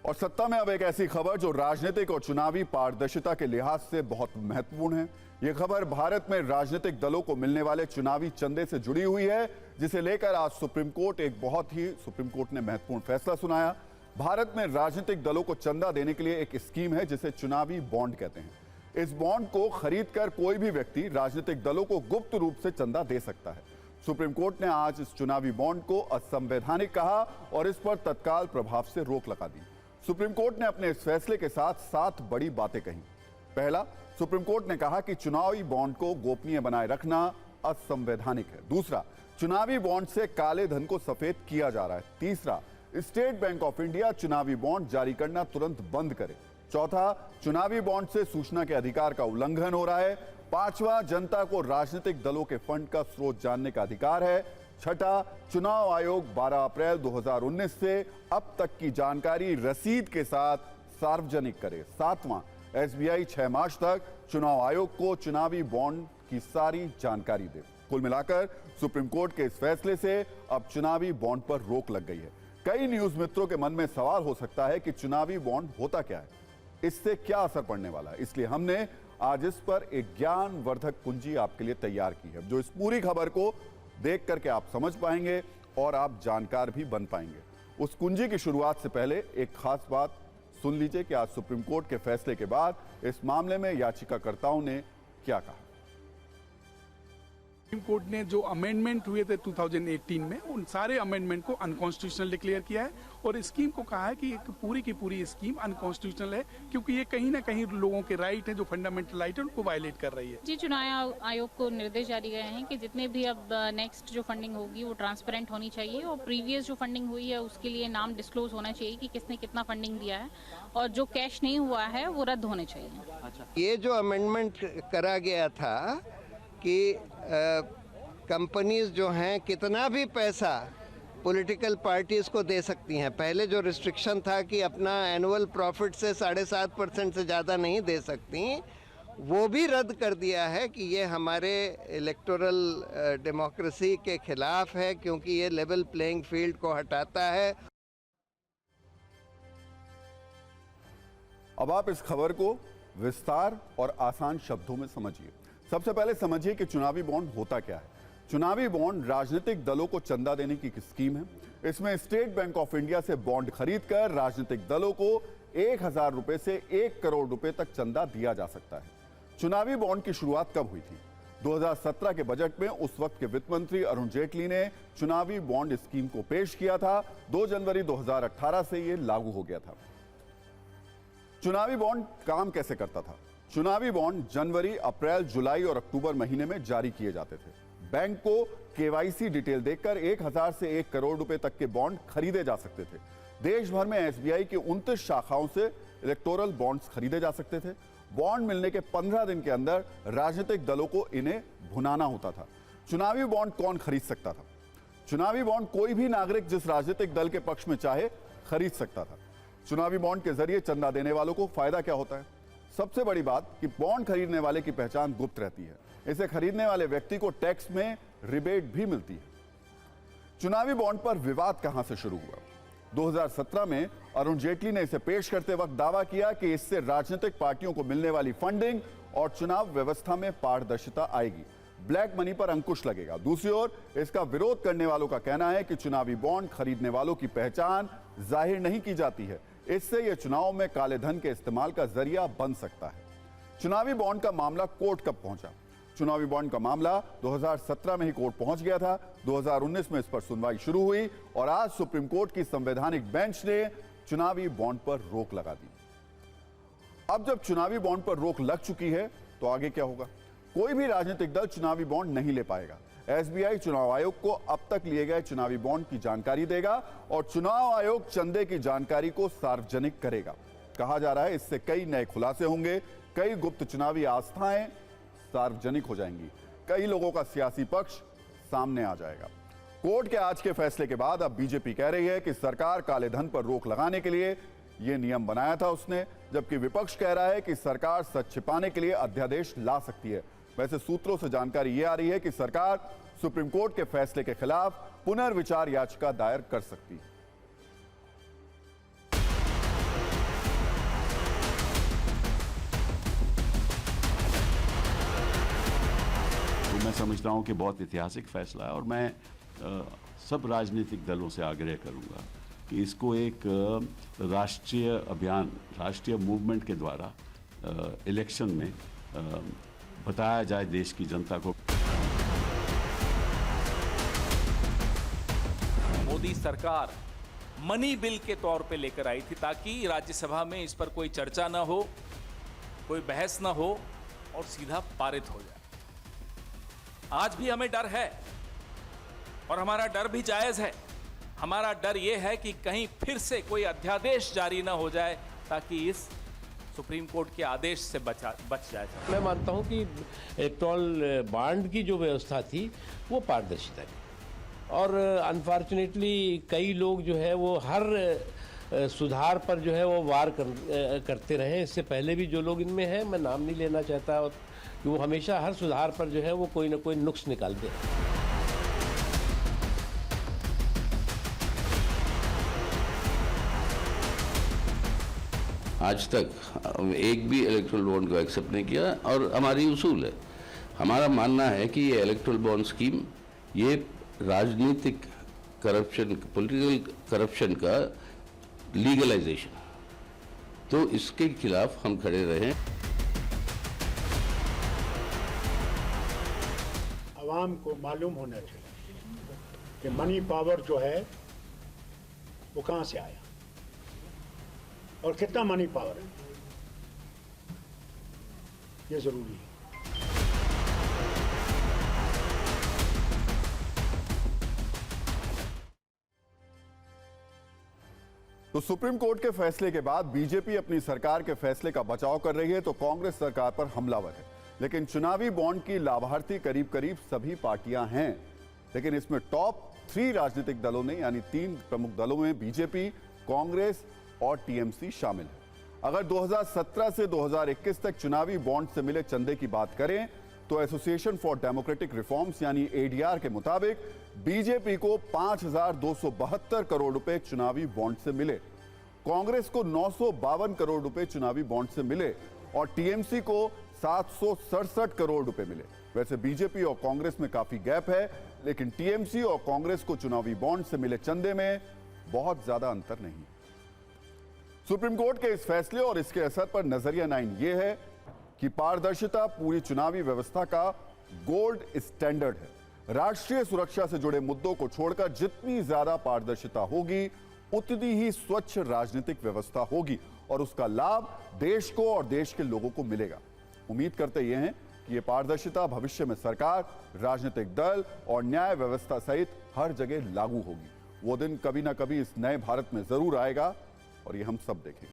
और सत्ता में अब एक ऐसी खबर जो राजनीतिक और चुनावी पारदर्शिता के लिहाज से बहुत महत्वपूर्ण है। यह खबर भारत में राजनीतिक दलों को मिलने वाले चुनावी चंदे से जुड़ी हुई है, जिसे लेकर आज सुप्रीम कोर्ट ने महत्वपूर्ण फैसला सुनाया। भारत में राजनीतिक दलों को चंदा देने के लिए एक स्कीम है जिसे चुनावी बॉन्ड कहते हैं। इस बॉन्ड को खरीदकर कोई भी व्यक्ति राजनीतिक दलों को गुप्त रूप से चंदा दे सकता है। सुप्रीम कोर्ट ने आज इस चुनावी बॉन्ड को असंवैधानिक कहा और इस पर तत्काल प्रभाव से रोक लगा दी। सुप्रीम कोर्ट ने अपने इस फैसले के साथ 7 बड़ी बातें कही। पहला, सुप्रीम कोर्ट ने कहा कि चुनावी बॉन्ड को गोपनीय बनाए रखना असंवैधानिक है। दूसरा, चुनावी बॉन्ड से काले धन को सफेद किया जा रहा है। तीसरा, स्टेट बैंक ऑफ इंडिया चुनावी बॉन्ड जारी करना तुरंत बंद करे। चौथा, चुनावी बॉन्ड से सूचना के अधिकार का उल्लंघन हो रहा है। पांचवा, जनता को राजनीतिक दलों के फंड का स्रोत जानने का अधिकार है। छठा, चुनाव आयोग 12 अप्रैल 2019 से अब तक की जानकारी रसीद के साथ सार्वजनिक करे। सातवां, एसबीआई 6 मार्च तक चुनाव आयोग को चुनावी बॉन्ड की सारी जानकारी दे। कुल मिलाकर सुप्रीम कोर्ट के इस फैसले से अब चुनावी बॉन्ड पर रोक लग गई है। कई न्यूज मित्रों के मन में सवाल हो सकता है कि चुनावी बॉन्ड होता क्या है, इससे क्या असर पड़ने वाला है। इसलिए हमने आज इस पर एक ज्ञानवर्धक कुंजी आपके लिए तैयार की है, जो इस पूरी खबर को देख करके आप समझ पाएंगे और आप जानकार भी बन पाएंगे। उस कुंजी की शुरुआत से पहले एक खास बात सुन लीजिए कि आज सुप्रीम कोर्ट के फैसले के बाद इस मामले में याचिकाकर्ताओं ने क्या कहा। सुप्रीम कोर्ट ने जो अमेंडमेंट हुए थे 2018 में, उन सारे अमेंडमेंट को अनकॉन्स्टिट्यूशनल डिक्लेयर किया है और स्कीम को कहा है कि एक पूरी की पूरी स्कीम अनकॉन्स्टिट्यूशनल है, क्योंकि ये कहीं ना कहीं लोगों के राइट है, जो फंडामेंटल राइट है, उनको वायलेट कर रही है। जी, चुनाव आयोग को निर्देश जारी गए हैं कि जितने भी अब नेक्स्ट जो फंडिंग होगी वो ट्रांसपेरेंट होनी चाहिए और प्रीवियस जो फंडिंग हुई है उसके लिए नाम डिस्क्लोज होना चाहिए कि किसने कितना फंडिंग दिया है, और जो कैश नहीं हुआ है वो रद्द होने चाहिए। अच्छा, ये जो अमेंडमेंट करा गया था कि कंपनीज जो हैं कितना भी पैसा पॉलिटिकल पार्टीज को दे सकती हैं। पहले जो रिस्ट्रिक्शन था कि अपना एनुअल प्रॉफिट से 7.5% से ज़्यादा नहीं दे सकती, वो भी रद्द कर दिया है कि ये हमारे इलेक्टोरल डेमोक्रेसी के खिलाफ है, क्योंकि ये लेवल प्लेइंग फील्ड को हटाता है। अब आप इस खबर को विस्तार और आसान शब्दों में समझिए। सबसे पहले समझिए कि चुनावी बॉन्ड होता क्या है। चुनावी बॉन्ड राजनीतिक दलों को चंदा देने की स्कीम है। इसमें स्टेट बैंक ऑफ इंडिया से बॉन्ड खरीदकर राजनीतिक दलों को 1000 रुपए से 1 करोड़ रुपए तक चंदा दिया जा सकता है। चुनावी बॉन्ड की शुरुआत कब हुई थी? 2017 के बजट में उस वक्त के वित्त मंत्री अरुण जेटली ने चुनावी बॉन्ड स्कीम को पेश किया था। 2 जनवरी 2018 से यह लागू हो गया था। चुनावी बॉन्ड काम कैसे करता था? चुनावी बॉन्ड जनवरी, अप्रैल, जुलाई और अक्टूबर महीने में जारी किए जाते थे। बैंक को केवाईसी डिटेल देखकर 1000 से 1 करोड़ रुपए तक के बॉन्ड खरीदे जा सकते थे। देश भर में एसबीआई की 29 शाखाओं से इलेक्टोरल बॉन्ड्स खरीदे जा सकते थे। बॉन्ड मिलने के 15 दिन के अंदर राजनीतिक दलों को इन्हें भुनाना होता था। चुनावी बॉन्ड कौन खरीद सकता था? चुनावी बॉन्ड कोई भी नागरिक जिस राजनीतिक दल के पक्ष में चाहे खरीद सकता था। चुनावी बॉन्ड के जरिए चंदा देने वालों को फायदा क्या होता है? सबसे बड़ी बात कि बॉन्ड खरीदने वाले की पहचान गुप्त रहती है। इसे खरीदने वाले व्यक्ति को टैक्स में रिबेट भी मिलती है। चुनावी बॉन्ड पर विवाद कहां से शुरू हुआ? 2017 में अरुण जेटली ने इसे पेश करते वक्त दावा किया कि इससे राजनीतिक पार्टियों को मिलने वाली फंडिंग और चुनाव व्यवस्था में पारदर्शिता आएगी, ब्लैक मनी पर अंकुश लगेगा। दूसरी ओर इसका विरोध करने वालों का कहना है कि चुनावी बॉन्ड खरीदने वालों की पहचान जाहिर नहीं की जाती है, इससे यह चुनाव में काले धन के इस्तेमाल का जरिया बन सकता है। चुनावी बॉन्ड का मामला कोर्ट कब पहुंचा? चुनावी बॉन्ड का मामला 2017 में ही कोर्ट पहुंच गया था। 2019 में इस पर सुनवाई शुरू हुई और आज सुप्रीम कोर्ट की संवैधानिक बेंच ने चुनावी बॉन्ड पर रोक लगा दी। अब जब चुनावी बॉन्ड पर रोक लग चुकी है तो आगे क्या होगा? कोई भी राजनीतिक दल चुनावी बॉन्ड नहीं ले पाएगा। एसबीआई चुनाव आयोग को अब तक लिए गए चुनावी बॉन्ड की जानकारी देगा और चुनाव आयोग चंदे की जानकारी को सार्वजनिक करेगा। कहा जा रहा है इससे कई नए खुलासे होंगे, कई गुप्त चुनावी आस्थाएं सार्वजनिक हो जाएंगी, कई लोगों का सियासी पक्ष सामने आ जाएगा। कोर्ट के आज के फैसले के बाद अब बीजेपी कह रही है कि सरकार काले धन पर रोक लगाने के लिए यह नियम बनाया था उसने, जबकि विपक्ष कह रहा है कि सरकार सच छिपाने के लिए अध्यादेश ला सकती है। वैसे सूत्रों से जानकारी यह आ रही है कि सरकार सुप्रीम कोर्ट के फैसले के खिलाफ पुनर्विचार याचिका दायर कर सकती है। समझता हूँ कि बहुत ऐतिहासिक फैसला है और मैं सब राजनीतिक दलों से आग्रह करूँगा कि इसको एक राष्ट्रीय अभियान, राष्ट्रीय मूवमेंट के द्वारा इलेक्शन में बताया जाए देश की जनता को। मोदी सरकार मनी बिल के तौर पे लेकर आई थी ताकि राज्यसभा में इस पर कोई चर्चा ना हो, कोई बहस ना हो और सीधा पारित हो जाए। आज भी हमें डर है और हमारा डर भी जायज है। हमारा डर यह है कि कहीं फिर से कोई अध्यादेश जारी ना हो जाए ताकि इस सुप्रीम कोर्ट के आदेश से बच जाए। मैं मानता हूं कि इलेक्टोरल बॉन्ड की जो व्यवस्था थी वो पारदर्शिता की, और अनफॉर्चुनेटली कई लोग जो है वो हर सुधार पर जो है वो वार करते रहे। इससे पहले भी जो लोग इनमें हैं, मैं नाम नहीं लेना चाहता, और कि वो हमेशा हर सुधार पर जो है वो कोई ना कोई नुक्स निकालते हैं। आज तक एक भी इलेक्ट्रल बॉन्ड को एक्सेप्ट नहीं किया, और हमारी उसूल है, हमारा मानना है कि ये इलेक्ट्रल बॉन्ड स्कीम ये राजनीतिक करप्शन, पॉलिटिकल करप्शन का लीगलाइजेशन, तो इसके खिलाफ हम खड़े रहे। आवाम को मालूम होना चाहिए कि मनी पावर जो है वो कहां से आया और कितना मनी पावर है, ये जरूरी है। तो सुप्रीम कोर्ट के फैसले के बाद बीजेपी अपनी सरकार के फैसले का बचाव कर रही है तो कांग्रेस सरकार पर हमलावर है। लेकिन चुनावी बॉन्ड की लाभार्थी करीब करीब सभी पार्टियां हैं, लेकिन इसमें टॉप 3 राजनीतिक दलों ने, यानी 3 प्रमुख दलों में बीजेपी, कांग्रेस और टीएमसी शामिल है। अगर 2017 से 2021 तक चुनावी बॉन्ड से मिले चंदे की बात करें तो एसोसिएशन फॉर डेमोक्रेटिक रिफॉर्म्स यानी एडीआर के मुताबिक बीजेपी को 5,272 करोड़ रुपए चुनावी बॉन्ड से मिले, कांग्रेस को 952 करोड़ रुपए चुनावी बॉन्ड से मिले और टीएमसी को 767 करोड़ रुपए मिले। वैसे बीजेपी और कांग्रेस में काफी गैप है, लेकिन टीएमसी और कांग्रेस को चुनावी बॉन्ड से मिले चंदे में बहुत ज्यादा अंतर नहीं। सुप्रीम कोर्ट के इस फैसले और इसके असर पर नजरिया 9 यह है कि पारदर्शिता पूरी चुनावी व्यवस्था का गोल्ड स्टैंडर्ड है। राष्ट्रीय सुरक्षा से जुड़े मुद्दों को छोड़कर जितनी ज्यादा पारदर्शिता होगी उतनी ही स्वच्छ राजनीतिक व्यवस्था होगी और उसका लाभ देश को और देश के लोगों को मिलेगा। उम्मीद करते ये हैं कि ये पारदर्शिता भविष्य में सरकार, राजनीतिक दल और न्याय व्यवस्था सहित हर जगह लागू होगी। वो दिन कभी ना कभी इस नए भारत में जरूर आएगा और ये हम सब देखेंगे।